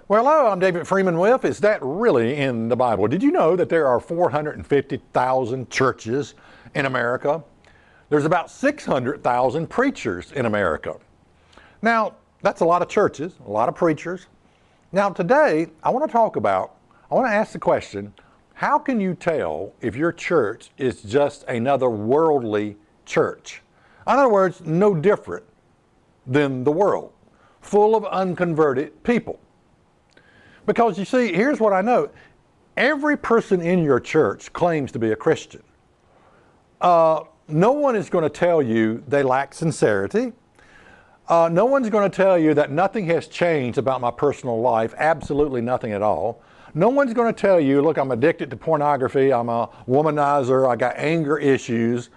Well, hello, I'm David Freeman with Is That Really in the Bible? Did you know that there are 450,000 churches in America? There's about 600,000 preachers in America. Now, that's a lot of churches, a lot of preachers. Now, today, I want to ask the question, how can you tell if your church is just another worldly church? In other words, no different than the world, full of unconverted people. Because you see, here's what I know. Every person in your church claims to be a Christian. No one is going to tell you they lack sincerity. No one's going to tell you that nothing has changed about my personal life, absolutely nothing at all. No one's going to tell you, look, I'm addicted to pornography, I'm a womanizer, I got anger issues.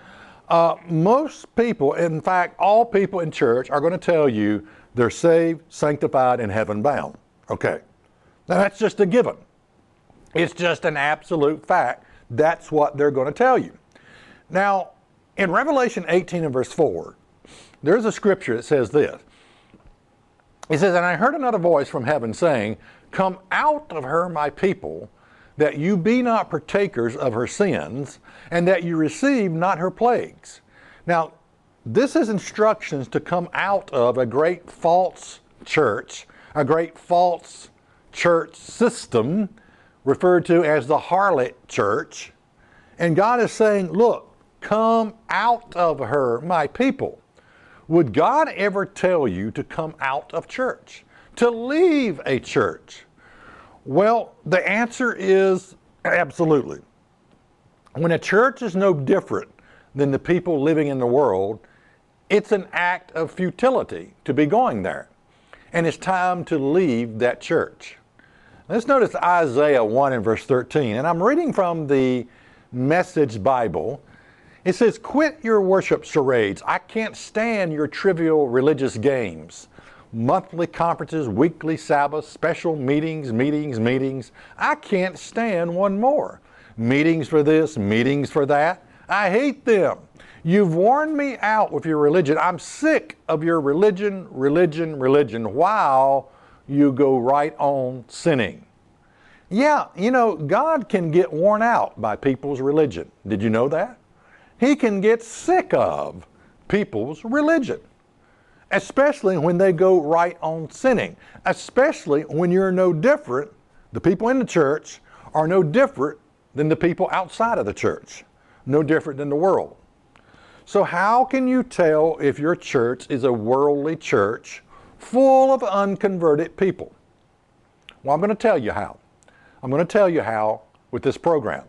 Most people, in fact, all people in church are going to tell you they're saved, sanctified, and heaven bound. Okay. Now that's just a given. It's just an absolute fact. That's what they're going to tell you. Now, in Revelation 18 and verse 4, there's a scripture that says this. It says, "And I heard another voice from heaven saying, 'Come out of her, my people, that you be not partakers of her sins, and that you receive not her plagues.'" Now, this is instructions to come out of a great false church, a great false church system referred to as the harlot church. And God is saying, look, come out of her, my people. Would God ever tell you to come out of church, to leave a church? Well, the answer is absolutely. When a church is no different than the people living in the world, it's an act of futility to be going there. And it's time to leave that church. Let's notice Isaiah 1 and verse 13. And I'm reading from the Message Bible. It says, "Quit your worship charades. I can't stand your trivial religious games. Monthly conferences, weekly Sabbaths, special meetings. I can't stand one more. Meetings for this, meetings for that. I hate them. You've worn me out with your religion. I'm sick of your religion, while you go right on sinning." Yeah, you know, God can get worn out by people's religion. Did you know that? He can get sick of people's religion, especially when they go right on sinning, especially when you're no different. The people in the church are no different than the people outside of the church, no different than the world. So how can you tell if your church is a worldly church full of unconverted people? Well, I'm going to tell you how. I'm going to tell you how with this program.